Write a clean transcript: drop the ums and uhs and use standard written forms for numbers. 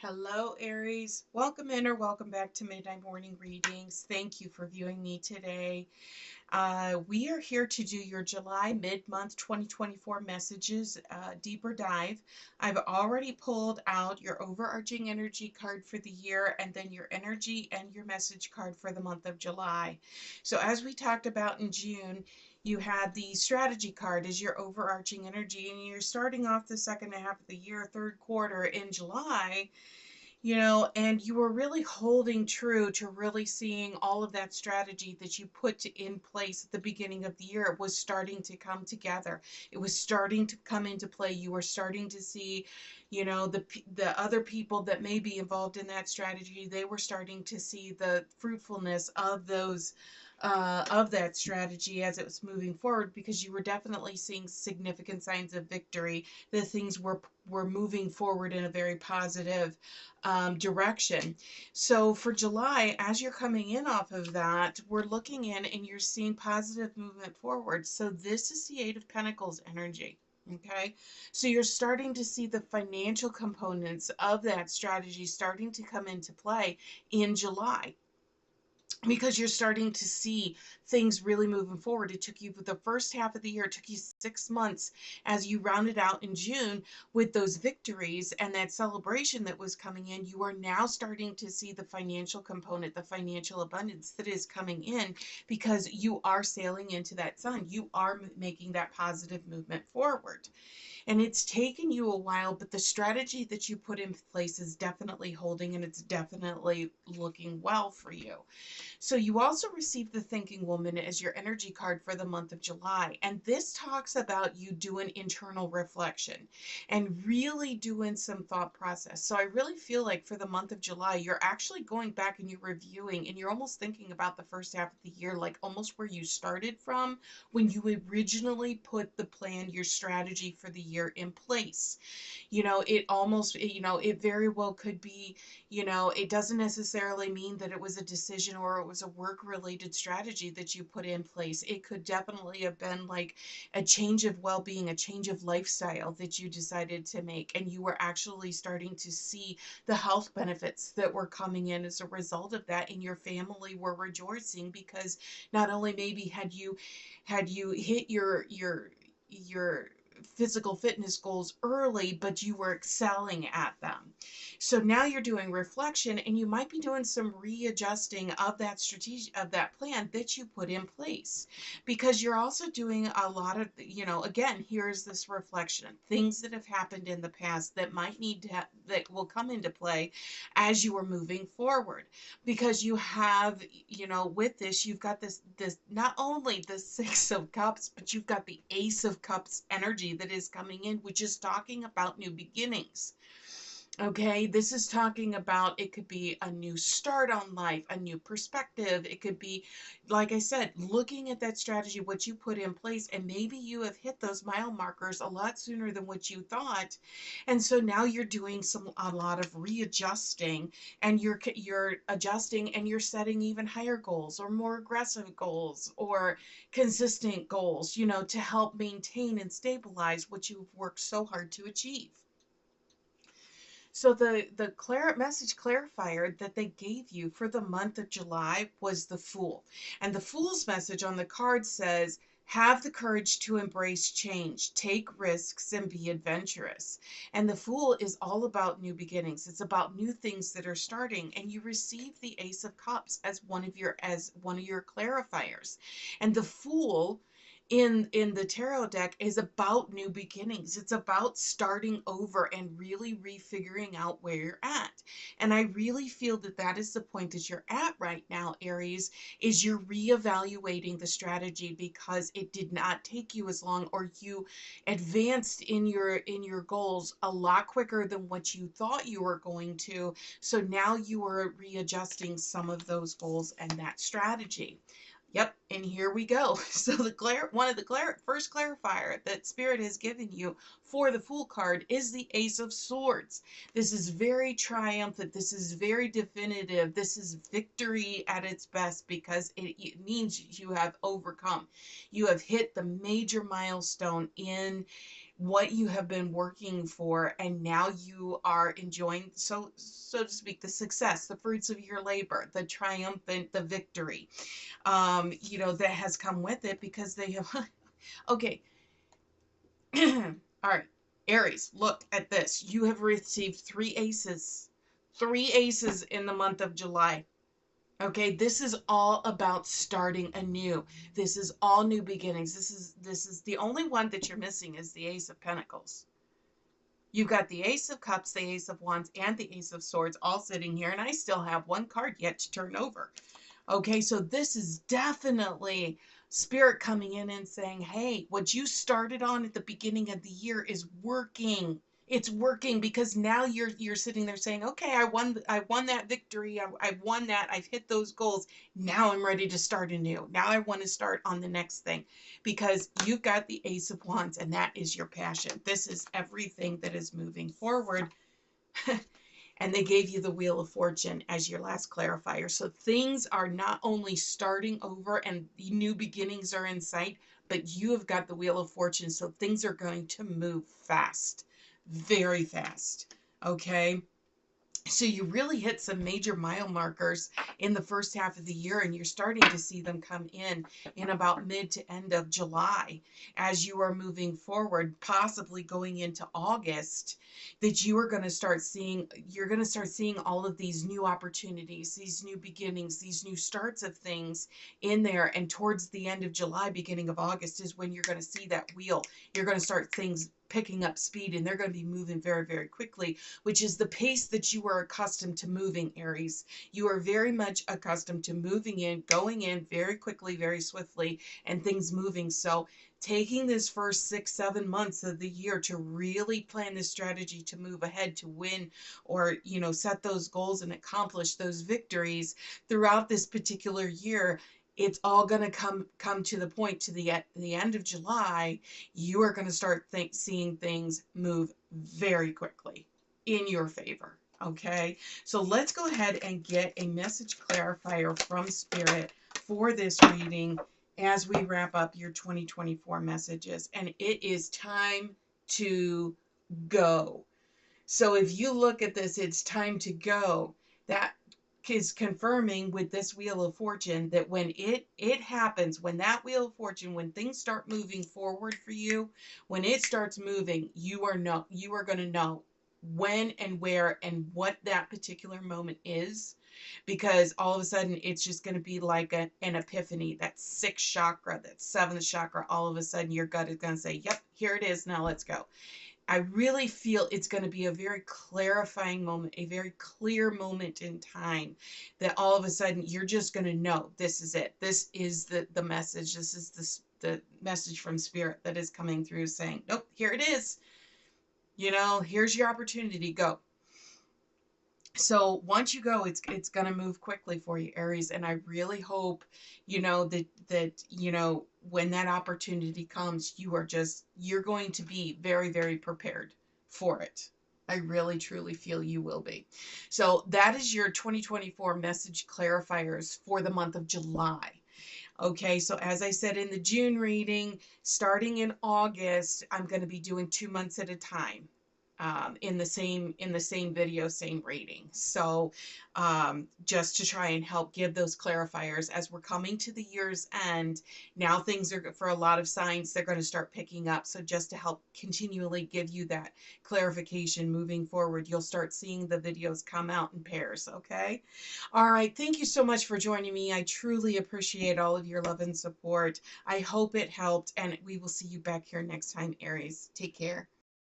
Hello, Aries. Welcome in or welcome back to Midnight Morning Readings. Thank you for viewing me today. We are here to do your July mid-month 2024 messages, deeper dive. I've already pulled out your overarching energy card for the year and then your energy and your message card for the month of July. So as we talked about in June, you had the strategy card as your overarching energy, and you're starting off the second half of the year, third quarter in July, and you were really holding true to really seeing all of that strategy that you put in place at the beginning of the year. It was starting to come together. It was starting to come into play. You were starting to see, the other people that may be involved in that strategy. They were starting to see the fruitfulness of those. Of that strategy as it was moving forward, because you were definitely seeing significant signs of victory, that things were moving forward in a very positive direction. So for July, as you're coming in off of that, we're looking in and you're seeing positive movement forward. So this is the Eight of Pentacles energy. Okay, so you're starting to see the financial components of that strategy starting to come into play in July, because you're starting to see things really moving forward. It took you the first half of the year, it took you 6 months as you rounded out in June with those victories and that celebration that was coming in. You are now starting to see the financial component, the financial abundance that is coming in, because you are sailing into that sun. You are making that positive movement forward. And it's taken you a while, but the strategy that you put in place is definitely holding, and it's definitely looking well for you. So you also received the Thinking Woman as your energy card for the month of July. And this talks about you doing internal reflection and really doing some thought process. So I really feel like for the month of July, you're actually going back and you're reviewing and you're almost thinking about the first half of the year, like almost where you started from when you originally put the plan, your strategy for the year in place. It almost, it very well could be, it doesn't necessarily mean that it was a decision or it was a work related strategy that you put in place. It could definitely have been like a change of well being, a change of lifestyle that you decided to make. And you were actually starting to see the health benefits that were coming in as a result of that. And your family were rejoicing because not only maybe had you hit your physical fitness goals early, but you were excelling at them. So now you're doing reflection, and you might be doing some readjusting of that strategy, of that plan that you put in place, because you're also doing a lot of, again, here's this reflection, things that have happened in the past that might need to that will come into play as you are moving forward, because you have, with this, you've got this not only the Six of Cups, but you've got the Ace of Cups energy that is coming in, which is talking about new beginnings. Okay, this is talking about, it could be a new start on life, a new perspective. It could be, like I said, looking at that strategy, what you put in place, and maybe you have hit those mile markers a lot sooner than what you thought. And so now you're doing a lot of readjusting, and you're adjusting, and you're setting even higher goals or more aggressive goals or consistent goals, to help maintain and stabilize what you've worked so hard to achieve. So the message clarifier that they gave you for the month of July was the Fool. And the Fool's message on the card says, have the courage to embrace change, take risks, and be adventurous. And the Fool is all about new beginnings. It's about new things that are starting. And you receive the Ace of Cups as one of your clarifiers. And the Fool in the tarot deck is about new beginnings. It's about starting over and really refiguring out where you're at. And I really feel that that is the point that you're at right now, Aries, is you're reevaluating the strategy because it did not take you as long, or you advanced in your goals a lot quicker than what you thought you were going to. So now you are readjusting some of those goals and that strategy. Yep, and here we go. So one of the first clarifier that Spirit has given you for the Fool card is the Ace of Swords. This is very triumphant. This is very definitive. This is victory at its best, because it means you have overcome. You have hit the major milestone in what you have been working for, and now you are enjoying, so to speak, the success, the fruits of your labor, the triumphant, the victory, that has come with it, because they have okay. All right, Aries, look at this. You have received three aces in the month of July. Okay, this is all about starting anew. This is all new beginnings. This is the only one that you're missing is the Ace of Pentacles. You've got the Ace of Cups, the Ace of Wands, and the Ace of Swords all sitting here, and I still have one card yet to turn over. Okay, so this is definitely Spirit coming in and saying, hey, what you started on at the beginning of the year is working. It's working, because now you're sitting there saying, okay, I won that victory. I won that. I've hit those goals. Now I'm ready to start anew. Now I want to start on the next thing, because you've got the Ace of Wands, and that is your passion. This is everything that is moving forward. And they gave you the Wheel of Fortune as your last clarifier. So things are not only starting over and new beginnings are in sight, but you have got the Wheel of Fortune. So things are going to move fast, very fast. Okay. So you really hit some major mile markers in the first half of the year, and you're starting to see them come in about mid to end of July, as you are moving forward, possibly going into August, that you're going to start seeing all of these new opportunities, these new beginnings, these new starts of things in there. And towards the end of July, beginning of August is when you're going to see that wheel. You're going to start things picking up speed, and they're going to be moving very, very quickly, which is the pace that you are accustomed to moving, Aries. You are very much accustomed to moving in, going in very quickly, very swiftly, and things moving. So taking this first 6-7 months of the year to really plan this strategy to move ahead, to win, or set those goals and accomplish those victories throughout this particular year, it's all going to come to the point, to the end of July. You are going to start seeing things move very quickly in your favor. Okay, so let's go ahead and get a message clarifier from Spirit for this reading as we wrap up your 2024 messages. And it is time to go. So if you look at this, it's time to go. That is confirming with this Wheel of Fortune that when it happens, when that Wheel of Fortune, when things start moving forward for you, when it starts moving, you are going to know when and where and what that particular moment is, because all of a sudden it's just going to be like an epiphany. That sixth chakra, that seventh chakra, all of a sudden your gut is going to say, yep, here it is, now let's go. I really feel it's going to be a very clarifying moment, a very clear moment in time, that all of a sudden you're just going to know this is it. This is the message. This is the message from Spirit that is coming through, saying, nope, here it is. Here's your opportunity. Go. So once you go, it's going to move quickly for you, Aries. And I really hope, that when that opportunity comes, you're going to be very, very prepared for it. I really, truly feel you will be. So that is your 2024 message clarifiers for the month of July. Okay, so as I said in the June reading, starting in August, I'm going to be doing 2 months at a time. In the same video, same reading. So just to try and help give those clarifiers as we're coming to the year's end. Now things are, for a lot of signs, they're going to start picking up. So just to help continually give you that clarification moving forward, you'll start seeing the videos come out in pairs. Okay. All right. Thank you so much for joining me. I truly appreciate all of your love and support. I hope it helped, and we will see you back here next time, Aries. Take care.